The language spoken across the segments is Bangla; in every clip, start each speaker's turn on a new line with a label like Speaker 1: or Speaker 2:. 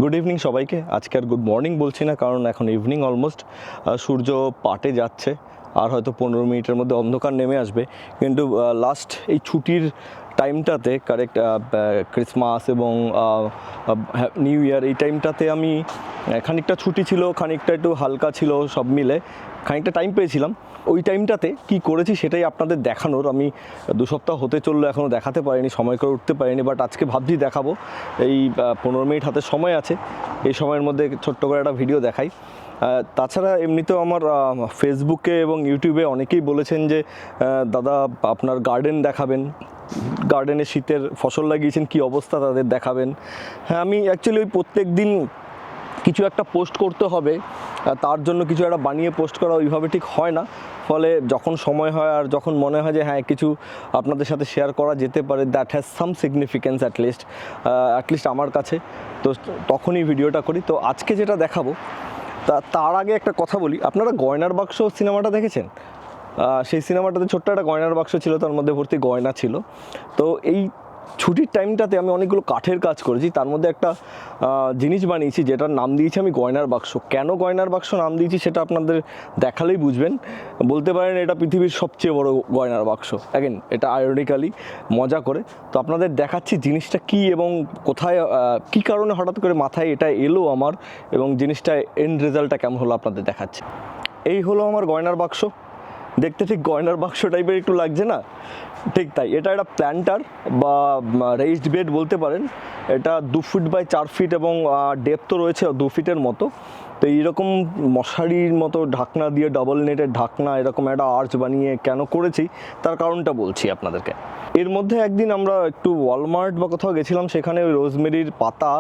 Speaker 1: গুড ইভিনিং সবাইকে। আজকে আর গুড মর্নিং বলছি না, কারণ এখন ইভিনিং অলমোস্ট, সূর্য পাটে যাচ্ছে আর হয়তো 15 মিনিটের মধ্যে অন্ধকার নেমে আসবে। কিন্তু লাস্ট এই ছুটির টাইমটাতে, কারেক্ট ক্রিসমাস এবং নিউ ইয়ার, এই টাইমটাতে আমি খানিকটা ছুটি ছিল, খানিকটা একটু হালকা ছিল, সব মিলে খানিকটা টাইম পেয়েছিলাম। ওই টাইমটাতে কি করেছি সেটাই আপনাদের দেখানোর। আমি 2 সপ্তাহ হতে চললো, এখনও দেখাতে পারিনি, সময় করে উঠতে পারিনি, বাট আজকে ভাবছি দেখাবো। এই 15 মিনিট হাতে সময় আছে, এই সময়ের মধ্যে ছোট্ট করে একটা ভিডিও দেখাই। তাছাড়া এমনিতেও আমার ফেসবুকে এবং ইউটিউবে অনেকেই বলেছেন যে দাদা আপনার গার্ডেন দেখাবেন, গার্ডেনে শীতের ফসল লাগিয়েছেন, কি অবস্থা তাদের দেখাবেন। হ্যাঁ, আমি অ্যাকচুয়ালি ওই প্রত্যেক দিন কিছু একটা পোস্ট করতে হবে, তার জন্য কিছু একটা বানিয়ে পোস্ট করা ওইভাবে ঠিক হয় না। ফলে যখন সময় হয় আর যখন মনে হয় যে হ্যাঁ কিছু আপনাদের সাথে শেয়ার করা যেতে পারে, that has some significance at least আমার কাছে, তো তখনই ভিডিওটা করি। তো আজকে যেটা দেখাবো তার আগে একটা কথা বলি, আপনারা গয়নার বাক্স সিনেমাটা দেখেছেন? সেই সিনেমাটাতে ছোট্ট একটা গয়নার বাক্স ছিল, তার মধ্যে ভর্তি গয়না ছিল। তো এই ছুটির টাইমটাতে আমি অনেকগুলো কাঠের কাজ করেছি, তার মধ্যে একটা জিনিস বানিয়েছি যেটার নাম দিয়েছি আমি গয়নার বাক্স। কেন গয়নার বাক্স নাম দিয়েছি সেটা আপনাদের দেখালেই বুঝবেন। বলতে পারেন এটা পৃথিবীর সবচেয়ে বড় গয়নার বাক্স, অ্যাগেন এটা আয়োনিক্যালি মজা করে। তো আপনাদের দেখাচ্ছি জিনিসটা কি এবং কোথায়, কী কারণে হঠাৎ করে মাথায় এটা এলো আমার, এবং জিনিসটা এন্ড রেজাল্টটা কেমন হলো আপনাদের দেখাচ্ছি। এই হলো আমার গয়নার বাক্স। দেখতে ঠিক গয়নার বাক্স টাইপের একটু লাগছে না? ঠিক তাই, এটা একটা প্ল্যান্টার বা রেইজড বেড বলতে পারেন। এটা 2 ফিট বাই 4 ফিট এবং ডেপথও রয়েছে 2 ফিটের মতো। তো এইরকম মশারির মতো ঢাকনা দিয়ে, ডাবল নেটের ঢাকনা, এরকম একটা আর্চ বানিয়ে কেন করেছি তার কারণটা বলছি আপনাদেরকে। এর মধ্যে একদিন আমরা একটু ওয়ালমার্ট বা কোথাও গেছিলাম, সেখানে ওই রোজমেরির পাতা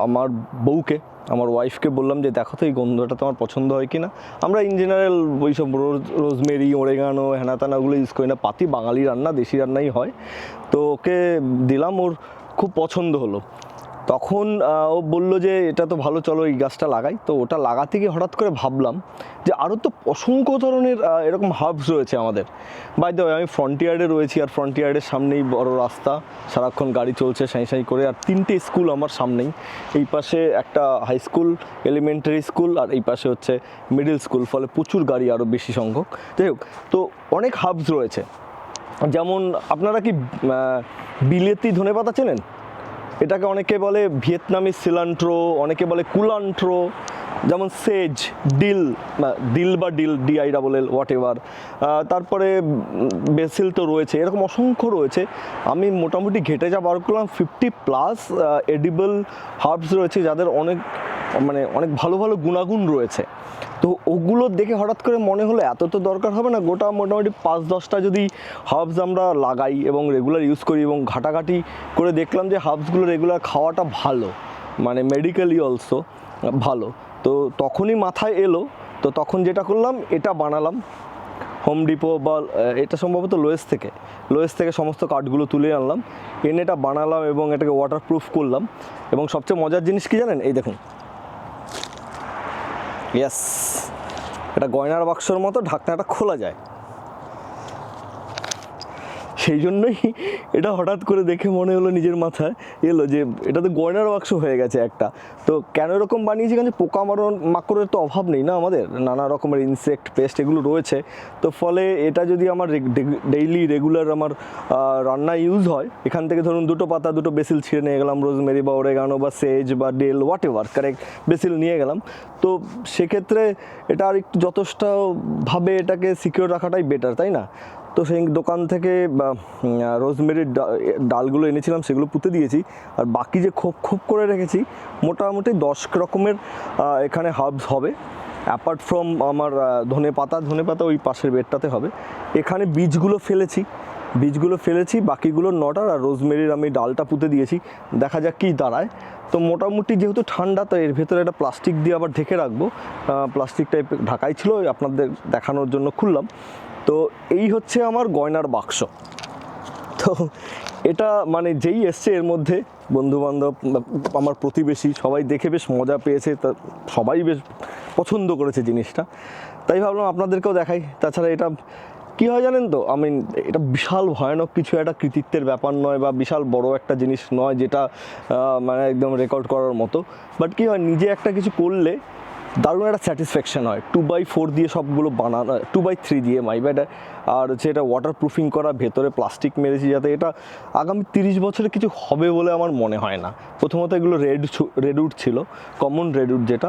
Speaker 1: আমার বউকে, আমার ওয়াইফকে বললাম যে দেখো তো এই গন্ধটা তোমার পছন্দ হয় কি না। আমরা ইন জেনারেল ওই সব রোজমেরি, ওরেগানো, হেনাতানাগুলো ইউজ করি না, পাতি বাঙালি রান্না, দেশি রান্নাই হয়। তো ওকে দিলাম, ওর খুব পছন্দ হলো। তখন ও বললো যে এটা তো ভালো, চলো এই গাছটা লাগাই। তো ওটা লাগাতে গিয়ে হঠাৎ করে ভাবলাম যে আরও তো অসংখ্য ধরনের এরকম হার্বস রয়েছে আমাদের। বাই দ্য ওয়ে, আমি ফ্রন্টিয়ার্ডে রয়েছি, আর ফ্রন্টিয়ার্ডের সামনেই বড় রাস্তা, সারাক্ষণ গাড়ি চলছে সাঁই সাঁই করে, আর 3টে স্কুল আমার সামনেই। এই পাশে একটা হাই স্কুল, এলিমেন্টারি স্কুল, আর এই পাশে হচ্ছে মিডল স্কুল। ফলে প্রচুর গাড়ি, আরও বেশি সংখ্যক। যাই হোক, তো অনেক হার্বস রয়েছে। যেমন আপনারা কি বিলেতি ধনেপাতা চেনেন? এটাকে অনেকে বলে ভিয়েতনামি সিলান্ট্রো, অনেকে বলে কুলান্ট্রো। যেমন সেজ, ডিল বা D I double L, whatever. তারপরে বেসিল তো রয়েছে, এরকম অসংখ্য রয়েছে। আমি মোটামুটি ঘেটে যা বার করলাম 50+ এডিবল হার্বস রয়েছে, যাদের অনেক ভালো ভালো গুণাগুণ রয়েছে। তো ওগুলো দেখে হঠাৎ করে মনে হলো এত তো দরকার হবে না, গোটা মোটামুটি 5-10টা যদি হার্বস আমরা লাগাই এবং রেগুলার ইউজ করি, এবং ঘাটাঘাটি করে দেখলাম যে হার্বসগুলো রেগুলার খাওয়াটা ভালো, মেডিকেলি অলসো ভালো। তো তখনই মাথায় এলো, তো তখন যেটা করলাম, এটা বানালাম হোম ডিপো বা এটা সম্ভবত লোয়েস থেকে সমস্ত কাঠগুলো তুলে আনলাম, এনে এটা বানালাম এবং এটাকে ওয়াটারপ্রুফ করলাম। এবং সবচেয়ে মজার জিনিস কি জানেন? এই দেখুন, ইয়েস, এটা গয়নার বাক্সর মতো ঢাকনাটা খোলা যায়। সেই জন্যই এটা হঠাৎ করে দেখে মনে হলো, নিজের মাথায় এলো যে এটা তো গয়নার বাক্স হয়ে গেছে একটা। তো কেন এরকম বানিয়েছি? কারণ পোকা মাকড়ের তো অভাব নেই না আমাদের, নানা রকমের ইনসেক্ট, পেস্ট এগুলো রয়েছে। তো ফলে এটা যদি আমার ডেইলি রেগুলার আমার রান্নায় ইউজ হয়, এখান থেকে ধরুন 2টো পাতা, 2টো বেসিল ছিঁড়ে নিয়ে গেলাম, রোজমেরি বা ওরেগানো বা সেজ বা dill, whatever, correct basil নিয়ে গেলাম। তো সেক্ষেত্রে এটা আর একটু যথেষ্টভাবে এটাকে সিকিউর রাখাটাই বেটার, তাই না? তো সেই দোকান থেকে রোজমেরির ডালগুলো এনেছিলাম, সেগুলো পুঁতে দিয়েছি। আর বাকি যে খোপ করে রেখেছি, মোটামুটি 10 রকমের এখানে হার্বস হবে। অ্যাপার্ট ফ্রম আমার ধনেপাতা ওই পাশের বেডটাতে হবে। এখানে বীজগুলো ফেলেছি, বাকিগুলো নটার, আর রোজমেরির আমি ডালটা পুঁতে দিয়েছি। দেখা যাক কী দাঁড়ায়। তো মোটামুটি যেহেতু ঠান্ডা, তো এর ভেতরে একটা প্লাস্টিক দিয়ে আবার ঢেকে রাখবো। প্লাস্টিক টাইপ ঢাকাই ছিল, আপনাদের দেখানোর জন্য খুললাম। তো এই হচ্ছে আমার গয়নার বাক্স। তো এটা যেই এসছে এর মধ্যে, বন্ধুবান্ধব, আমার প্রতিবেশী সবাই দেখে বেশ মজা পেয়েছে, তা সবাই বেশ পছন্দ করেছে জিনিসটা, তাই ভাবলাম আপনাদেরকেও দেখাই। তাছাড়া এটা কী হয় জানেন তো, আমি এটা বিশাল ভয়ানক কিছু একটা কৃতিত্বের ব্যাপার নয় বা বিশাল বড় একটা জিনিস নয় যেটা মানে একদম রেকর্ড করার মতো, বাট কী হয় নিজে একটা কিছু করলে দারুণ একটা স্যাটিসফ্যাকশান হয়। 2x4 দিয়ে সবগুলো বানানো, 2x3 দিয়ে মাই ব্যাড। আর হচ্ছে এটা ওয়াটার প্রুফিং করা, ভেতরে প্লাস্টিক মেরেছি যাতে এটা আগামী 30 বছরে কিছু হবে বলে আমার মনে হয় না। প্রথমত এগুলো রেডউড ছিল, কমন রেডউড যেটা,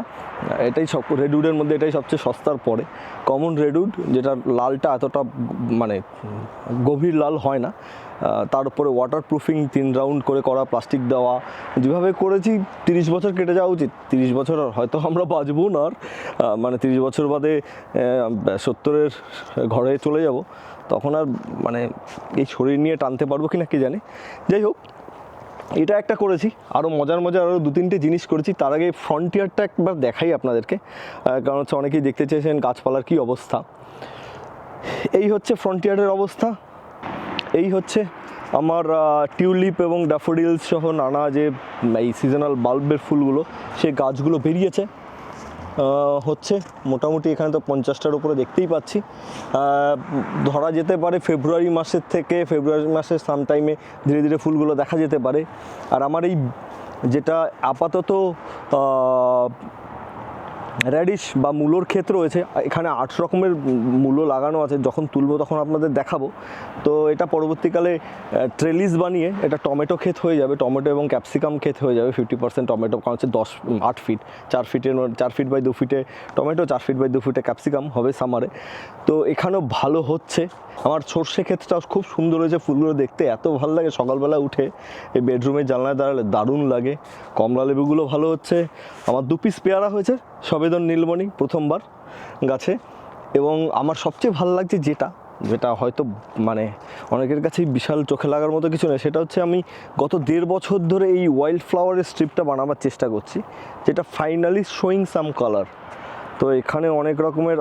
Speaker 1: এটাই সব রেডউডের মধ্যে এটাই সবচেয়ে সস্তার পড়ে, কমন রেডউড, যেটা লালটা এতটা মানে গভীর লাল হয় না। তার উপরে ওয়াটার প্রুফিং 3 রাউন্ড করে করা, প্লাস্টিক দেওয়া, যেভাবে করেছি 30 বছর কেটে যাওয়া উচিত। 30 বছর হয়তো আমরা বাঁচবো না আর, মানে 30 বছর বাদে 70-এর ঘরে চলে যাব, তখন আর মানে এই শরীর নিয়ে টানতে পারবো কি না কে জানে। যাই হোক, এটা একটা করেছি, আরও মজার আরও 2-3টে জিনিস করেছি। তার আগে ফ্রন্টিয়ারটা একবার দেখাই আপনাদেরকে, কারণ হচ্ছে অনেকেই দেখতে চেয়েছেন গাছপালার কী অবস্থা। এই হচ্ছে ফ্রন্টিয়ারের অবস্থা। এই হচ্ছে আমার টিউলিপ এবং ড্যাফোডিলস সহ নানা যে এই সিজনাল বাল্বের ফুলগুলো, সেই গাছগুলো বেরিয়েছে হচ্ছে মোটামুটি এখানে তো 50টার উপরে দেখতেই পাচ্ছি। ধরা যেতে পারে ফেব্রুয়ারি মাসের সামটাইমে ধীরে ধীরে ফুলগুলো দেখা যেতে পারে। আর আমার এই যেটা আপাতত র্যাডিশ বা মূলোর ক্ষেত রয়েছে, এখানে 8 রকমের মূলো লাগানো আছে, যখন তুলবো তখন আপনাদের দেখাবো। তো এটা পরবর্তীকালে ট্রেলিস বানিয়ে এটা টমেটো ক্ষেত হয়ে যাবে, টমেটো এবং ক্যাপসিকাম ক্ষেত হয়ে যাবে। 50% টমেটো, কারণ হচ্ছে 8 ফিট, 4 ফিট বাই 2 ফিটে টমেটো, 4 ফিট বাই 2 ফিটে ক্যাপসিকাম হবে সামারে। তো এখানেও ভালো হচ্ছে। আমার সর্ষে ক্ষেতটাও খুব সুন্দর হয়েছে, ফুলগুলো দেখতে এত ভালো লাগে, সকালবেলা উঠে এই বেডরুমের জানলায় দাঁড়ালে দারুণ লাগে। কমলা লেবুগুলো ভালো হচ্ছে। আমার 2 পিস পেয়ারা হয়েছে, সবেদন নীলমণি প্রথমবার গাছে। এবং আমার সবচেয়ে ভালো লাগছে যেটা হয়তো মানে অনেকের কাছেই বিশাল চোখে লাগার মতো কিছু নয়, সেটা হচ্ছে আমি গত 1.5 বছর ধরে এই ওয়াইল্ড ফ্লাওয়ারের স্ট্রিপটা বানাবার চেষ্টা করছি, যেটা ফাইনালি শোয়িং সাম কালার। তো এখানে অনেক রকমের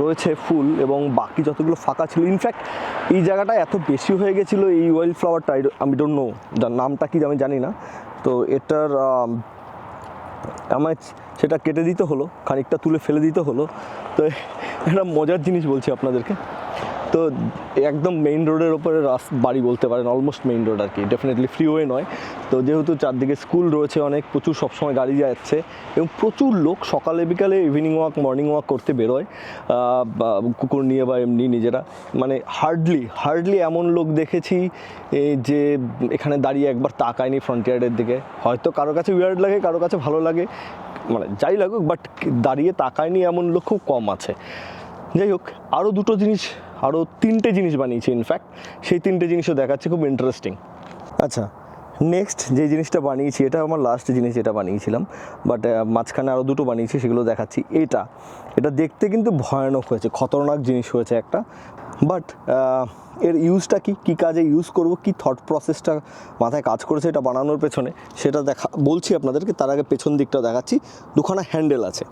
Speaker 1: রয়েছে ফুল, এবং বাকি যতগুলো ফাঁকা ছিল, ইনফ্যাক্ট এই জায়গাটা এত বেশি হয়ে গেছিলো এই ওয়াইল্ড ফ্লাওয়ারটা, আমি ডোন্ট নো যার নামটা কি আমি জানি না। তো এটার আমায় সেটা কেটে দিতে হলো, খানিকটা তুলে ফেলে দিতে হলো। তো একটা মজার জিনিস বলছি আপনাদেরকে। তো একদম মেইন রোডের ওপরে বাড়ি বলতে পারেন, অলমোস্ট মেইন রোড আর কি, ডেফিনেটলি ফ্রিওয়ে নয়। তো যেহেতু চারদিকে স্কুল রয়েছে অনেক, প্রচুর সবসময় গাড়ি যাচ্ছে, এবং প্রচুর লোক সকালে বিকালে ইভিনিং ওয়াক, মর্নিং ওয়াক করতে বেরোয়, কুকুর নিয়ে বা এমনি নিজেরা। মানে হার্ডলি এমন লোক দেখেছি যে এখানে দাঁড়িয়ে একবার তাকায়নি ফ্রন্টিয়ারের দিকে। হয়তো কারো কাছে উইয়ার্ড লাগে, কারো কাছে ভালো লাগে, মানে যাই লাগুক, বাট দাঁড়িয়ে তাকায়নি এমন লোক খুব কম আছে। যাই হোক, আরও 3টে জিনিস বানিয়েছি ইনফ্যাক্ট, সেই 3টে জিনিসও দেখাচ্ছি, খুব ইন্টারেস্টিং। আচ্ছা, নেক্সট যে জিনিসটা বানিয়েছি, এটা আমার লাস্ট জিনিস যেটা বানিয়েছিলাম, বাট মাঝখানে আরও 2টো বানিয়েছি, সেগুলো দেখাচ্ছি। এটা দেখতে কিন্তু ভয়ানক হয়েছে, খতরনাক জিনিস হয়েছে একটা, বাট এর ইউজটা কী কাজে ইউজ করব, কি থট প্রসেসটা মাথায় কাজ করেছে এটা বানানোর পেছনে, সেটা বলছি আপনাদেরকে। তার আগে পেছন দিকটা দেখাচ্ছি। 2খানা হ্যান্ডেল আছে,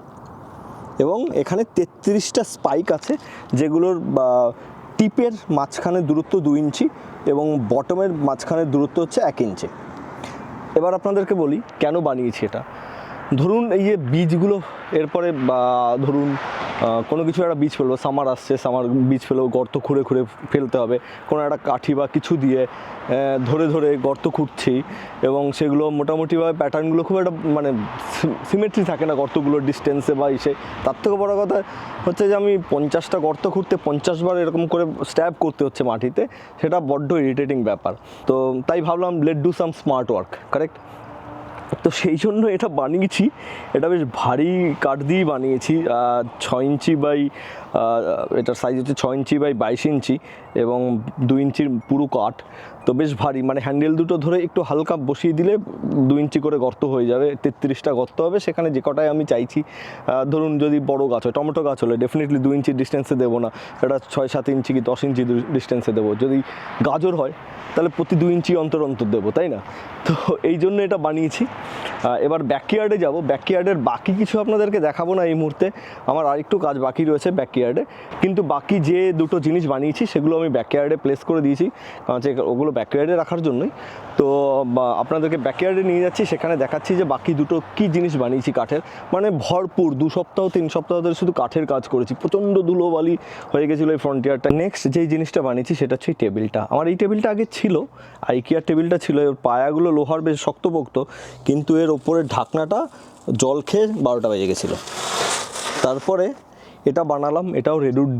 Speaker 1: এবং এখানে 33টা স্পাইক আছে, যেগুলোর টিপের মাঝখানে দূরত্ব 2 ইঞ্চি এবং বটমের মাঝখানের দূরত্ব হচ্ছে 1 ইঞ্চি। এবার আপনাদেরকে বলি কেন বানিয়েছি এটা। ধরুন এই যে বীজগুলো, এরপরে ধরুন কোনো কিছু একটা বীজ ফেলবো, সামার আসছে, সামার বীজ ফেলেও গর্ত খুঁড়ে ফেলতে হবে। কোনো একটা কাঠি বা কিছু দিয়ে ধরে গর্ত খুঁড়ছি, এবং সেগুলো মোটামুটিভাবে প্যাটার্নগুলো খুব একটা মানে সিমেট্রি থাকে না গর্তগুলোর ডিস্টেন্সে বা ইসে। তার থেকে বড় কথা হচ্ছে যে আমি 50টা গর্ত খুঁড়তে 50 বার এরকম করে স্ট্যাব করতে হচ্ছে মাটিতে, সেটা বড্ড ইরিটেটিং ব্যাপার। তো তাই ভাবলাম let do some smart work, correct. তো সেই জন্য এটা বানিয়েছি। এটা বেশ ভারী কাঠ দিয়েই বানিয়েছি, 6 ইঞ্চি বাই, এটার সাইজ হচ্ছে 6 ইঞ্চি বাই 22 ইঞ্চি, এবং 2 ইঞ্চির পুরো কাঠ। তো বেশ ভারী, মানে হ্যান্ডেল দুটো ধরে একটু হালকা বসিয়ে দিলে 2 ইঞ্চি করে গর্ত হয়ে যাবে, 33টা গর্ত হবে। সেখানে যে কটায় আমি চাইছি, ধরুন যদি বড় গাছ হয়, টমেটো গাছ হলে ডেফিনেটলি 2 ইঞ্চির ডিস্টেন্সে দেবো না, এটা 6-7 ইঞ্চি কি 10 ইঞ্চি ডিস্টেন্সে দেবো। যদি গাজর হয় তাহলে প্রতি 2 ইঞ্চি অন্তর দেবো, তাই না? তো এই জন্য এটা বানিয়েছি। এবার ব্যাকইয়ার্ডে যাব। ব্যাকইয়ার্ডের বাকি কিছু আপনাদেরকে দেখাবো না এই মুহূর্তে, আমার আরেকটু কাজ বাকি রয়েছে ব্যাকইয়ার্ডে, কিন্তু বাকি যে দুটো জিনিস বানিয়েছি সেগুলো আমি ব্যাকইয়ার্ডে প্লেস করে দিয়েছি, কারণ ওগুলো ব্যাকইয়ার্ডে রাখার জন্যই। তো আপনাদেরকে ব্যাকইয়ার্ডে নিয়ে যাচ্ছি, সেখানে দেখাচ্ছি যে বাকি দুটো কী জিনিস বানিয়েছি কাঠের। মানে ভরপুর 2 সপ্তাহ 3 সপ্তাহ ধরে শুধু কাঠের কাজ করেছি, প্রচণ্ড ধুলোবালি হয়ে গেছিলো এই ফ্রন্টিয়ারটা। নেক্সট যেই জিনিসটা বানিয়েছি সেটা হচ্ছে এই টেবিলটা। আমার এই টেবিলটা আগে ছিল, আইকিয়ার টেবিলটা ছিল, এর পায়াগুলো লোহার বেশ শক্তপোক্ত, কিন্তু এর ওপরের ঢাকনাটা জল খেয়ে 12টা বেজে গেছিলো। তারপরে এটা বানালাম, এটাও রেডউড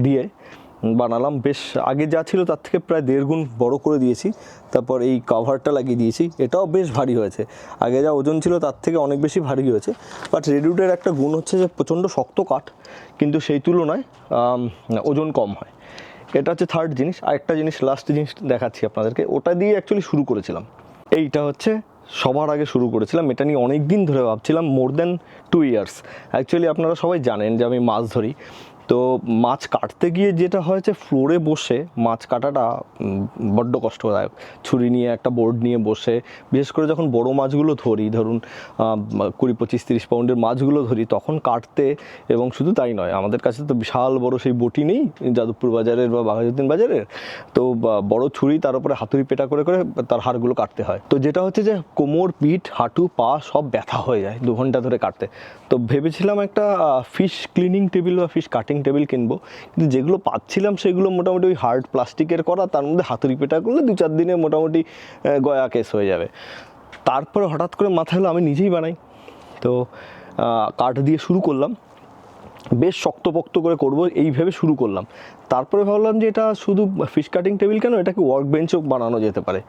Speaker 1: দিয়ে বানালাম, বেশ আগে যা ছিল তার থেকে প্রায় 1.5 গুণ বড় করে দিয়েছি। তারপর এই কভারটা লাগিয়ে দিয়েছি, এটাও বেশ ভারী হয়েছে, আগে যা ওজন ছিল তার থেকে অনেক বেশি ভারী হয়েছে। বাট রেডউডের একটা গুণ হচ্ছে যে প্রচণ্ড শক্ত কাঠ, কিন্তু সেই তুলনায় ওজন কম হয়। এটা হচ্ছে থার্ড জিনিস। আরেকটা জিনিস, লাস্ট জিনিস দেখাচ্ছি আপনাদেরকে, ওটা দিয়ে অ্যাকচুয়ালি শুরু করেছিলাম। এইটা হচ্ছে সবার আগে শুরু করেছিলাম, এটা নিয়ে অনেক দিন ধরে ভাবছিলাম, মোর দ্যান 2 ইয়ার্স। অ্যাকচুয়ালি আপনারা সবাই জানেন যে আমি মাছ ধরি, তো মাছ কাটতে গিয়ে যেটা হয়েছে, ফ্লোরে বসে মাছ কাটাটা বড্ড কষ্টদায়ক। ছুরি নিয়ে একটা বোর্ড নিয়ে বসে, বিশেষ করে যখন বড় মাছগুলো ধরি, ধরুন 20, 25, 30 পাউন্ডের মাছগুলো ধরি, তখন কাটতে, এবং শুধু তাই নয়, আমাদের কাছে তো বিশাল বড় সেই বটি নেই যাদবপুর বাজারের বা বাঘাযতীন বাজারের, তো বড় ছুরি, তার উপরে হাতুড়ি পেটা করে করে তার হাড়গুলো কাটতে হয়। তো যেটা হচ্ছে যে কোমর, পিঠ, হাঁটু, পা সব ব্যথা হয়ে যায় 2 ঘন্টা ধরে কাটতে। তো ভেবেছিলাম একটা ফিশ ক্লিনিং টেবিল বা ফিশ কাটিং টেবিল কিনবো, কিন্তু যেগুলো পাচ্ছিলাম সেগুলো মোটামুটি ওই হার্ড প্লাস্টিকের করা, তার মধ্যে হাতুড়ি পেটা করলে 2-4 দিনে মোটামুটি গয়া কেস হয়ে যাবে। তারপরে হঠাৎ করে মাথায় হলো আমি নিজেই বানাই, তো কাঠ দিয়ে শুরু করলাম, বেশ শক্তপোক্ত করে করবো এই ভেবে শুরু করলাম। তারপরে ভাবলাম যে এটা শুধু ফিশ কাটিং টেবিল কেন, এটাকে ওয়ার্ক বেঞ্চও বানানো যেতে পারে।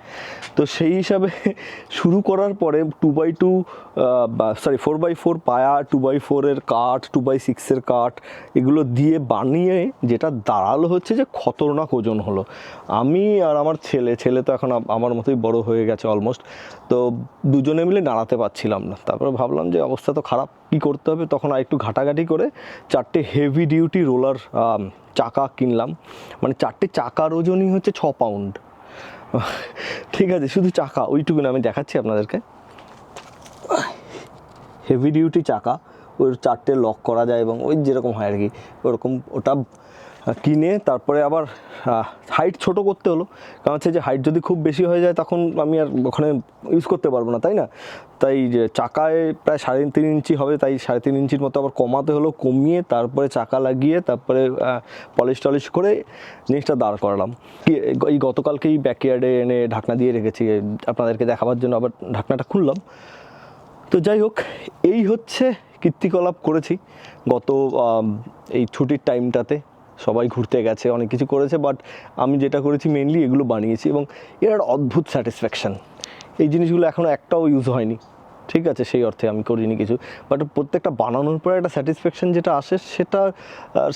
Speaker 1: তো সেই হিসাবে শুরু করার পরে 4x4 পায়া, 2x4 এর কাঠ, 2x6 এর কাঠ, এগুলো দিয়ে বানিয়ে যেটা দাঁড়ালো হচ্ছে যে খতরনাক ওজন হলো। আমি আর আমার ছেলে তো এখন আমার মতোই বড় হয়ে গেছে অলমোস্ট, তো দুজনে মিলে দাঁড়াতে পারছিলাম না। তারপরে ভাবলাম যে অবস্থা তো খারাপ, কী করতে হবে, তখন আর একটু ঘাটাঘাটি করে 4টে হেভি ডিউটি রোলার চাকা কিনলাম। মানে 4টে চাকার ওজনই হচ্ছে 6 পাউন্ড, ঠিক আছে, শুধু চাকা ওইটুকু না, আমি দেখাচ্ছি আপনাদেরকে। হেভি ডিউটি চাকা, ওই 4টে লক করা যায়, এবং ওই যেরকম হয় আর কি ওরকম, ওটা কিনে তারপরে আবার হাইট ছোট করতে হলো, কারণ হচ্ছে যে হাইট যদি খুব বেশি হয়ে যায় তখন আমি আর ওখানে ইউজ করতে পারবো না, তাই না? তাই যে চাকায় প্রায় 3.5 ইঞ্চি হবে, তাই 3.5 ইঞ্চির মতো আবার কমাতে হলো, কমিয়ে তারপরে চাকা লাগিয়ে তারপরে পলিশ করে জিনিসটা দাঁড় করালাম। এই গতকালকেই ব্যাকইয়ার্ডে এনে ঢাকনা দিয়ে রেখেছি আপনাদেরকে দেখাবার জন্য, আবার ঢাকনাটা খুললাম। তো যাই হোক, এই হচ্ছে কীর্তিকলাপ করেছি গত এই ছুটির টাইমটাতে। সবাই ঘুরতে গেছে, অনেক কিছু করেছে, বাট আমি যেটা করেছি মেনলি এগুলো বানিয়েছি, এবং এর অদ্ভুত স্যাটিসফ্যাকশান। এই জিনিসগুলো এখনও একটাও ইউজ হয়নি, ঠিক আছে, সেই অর্থে আমি করিনি কিছু, বাট প্রত্যেকটা বানানোর পরে একটা স্যাটিসফ্যাকশান যেটা আসে, সেটার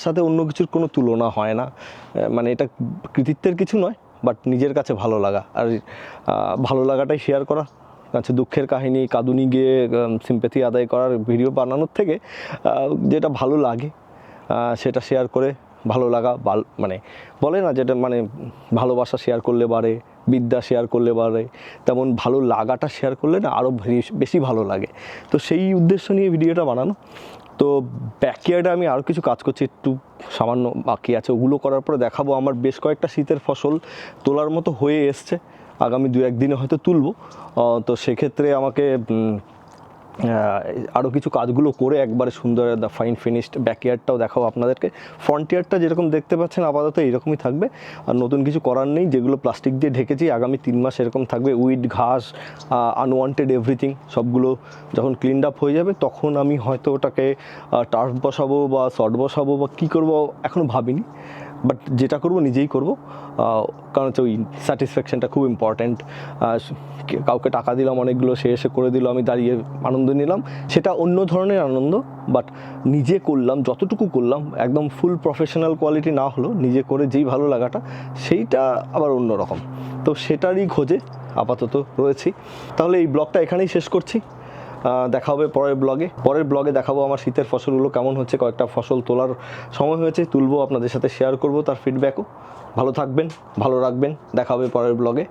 Speaker 1: সাথে অন্য কিছুর কোনো তুলনা হয় না। মানে এটা কৃতিত্বের কিছু নয়, বাট নিজের কাছে ভালো লাগা, আর ভালো লাগাটাই শেয়ার করা। আচ্ছা, দুঃখের কাহিনী, কাঁদুনি গিয়ে সিম্প্যাথি আদায় করার ভিডিও বানানোর থেকে যেটা ভালো লাগে সেটা শেয়ার করে ভালো লাগা, মানে বলে না যেটা, মানে ভালোবাসা শেয়ার করলে বাড়ে, বিদ্যা শেয়ার করলে বাড়ে, তেমন ভালো লাগাটা শেয়ার করলে না আরও বেশি ভালো লাগে। তো সেই উদ্দেশ্য নিয়ে ভিডিওটা বানানো। তো ব্যাকইয়ার্ডে আমি আরও কিছু কাজ করছি, একটু সামান্য বাকি আছে, ওগুলো করার পরে দেখাবো। আমার বেশ কয়েকটা শীতের ফসল তোলার মতো হয়ে এসছে, আগামী 2-1 দিনে হয়তো তুলব। তো সেক্ষেত্রে আমাকে আরও কিছু কাজগুলো করে একবারে সুন্দর ফাইন ফিনিশড ব্যাকইয়ার্ডটাও দেখাবো আপনাদেরকে। ফ্রন্টিয়ারটা যেরকম দেখতে পাচ্ছেন আপাতত এইরকমই থাকবে, আর নতুন কিছু করার নেই। যেগুলো প্লাস্টিক দিয়ে ঢেকেছি আগামী 3 মাস এরকম থাকবে। উইড, ঘাস, আনওয়ান্টেড এভরিথিং সবগুলো যখন ক্লিনড আপ হয়ে যাবে, তখন আমি হয়তো ওটাকে টার্ফ বসাবো বা শর্ট বসাবো বা কী করবো এখনও ভাবিনি, বাট যেটা করব নিজেই করব, কারণ হচ্ছে ওই স্যাটিসফ্যাকশানটা খুব ইম্পর্ট্যান্ট। কাউকে টাকা দিলাম অনেকগুলো, সে এসে করে দিল, আমি দাঁড়িয়ে আনন্দ নিলাম, সেটা অন্য ধরনের আনন্দ। বাট নিজে করলাম, যতটুকু করলাম, একদম ফুল প্রফেশনাল কোয়ালিটি না হলেও নিজে করে যেই ভালো লাগাটা, সেইটা আবার অন্য রকম। তো সেটারই খোঁজে আপাতত রয়েছি। তাহলে এই ব্লগটা এখানেই শেষ করছি, দেখা হবে পরের ব্লগে দেখাবো আমার শীতের ফসলগুলো কেমন হচ্ছে। কয়েকটা ফসল তোলার সময় হয়েছে, তুলবো, আপনাদের সাথে শেয়ার করব তার ফিডব্যাকও। ভালো থাকবেন, ভালো রাখবেন, দেখা হবে পরের ব্লগে।